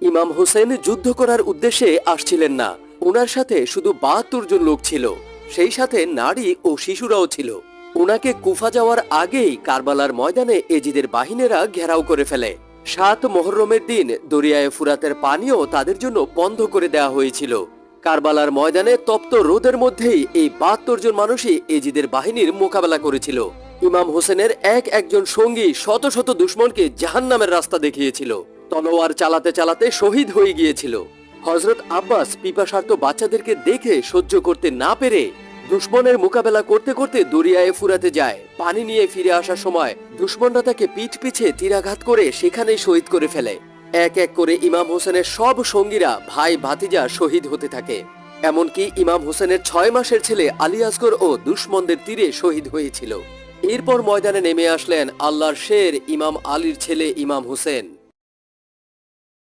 ইমাম হোসেন যুদ্ধ করার উদ্দেশ্যে আসছিলেন না। ওনার সাথে শুধু ৭২ জন লোক ছিল, সেই সাথে নারী ও শিশুরাও ছিল। ওনাকে কুফা যাওয়ার আগেই কারবালার ময়দানে এজিদের বাহিনীরা ঘেরাও করে ফেলে। ৭ মুহররমের দিন দরিয়ায়ে ফুরাতের পানিও তাদের জন্য বন্ধ করে দেওয়া হয়েছিল। কারবালার ময়দানে তপ্ত রোদের মধ্যেই এই ৭২ জন মানুষই এজিদের বাহিনীর মোকাবেলা করেছিল। ইমাম হোসেনের একজন সঙ্গী শত শত দুশমনকে জাহান্নামের রাস্তা দেখিয়েছিল। তলোয়ার চালাতে চালাতে শহীদ হয়ে গিয়েছিল। হযরত আব্বাস পিপাসার্ত বাচ্চাদেরকে দেখে সহ্য করতে না পেরে দুশমনের মোকাবেলা করতে করতে দরিয়ায়ে ফুরাতে যায়। পানি নিয়ে ফিরে আসার সময় দুশমনরা তাকে পিঠ পিছে তীরাঘাত করে সেখানেই শহীদ করে ফেলে। এক এক করে ইমাম হোসেনের সব সঙ্গীরা ভাই ভাতিজা শহীদ হতে থাকে। এমনকি ইমাম হোসেনের ৬ মাসের ছেলে আলী আসগর ও দুশমনদের তীরে শহীদ হয়েছিল। এরপর ময়দানে নেমে আসলেন আল্লাহর শের ইমাম আলীর ছেলে ইমাম হোসেন।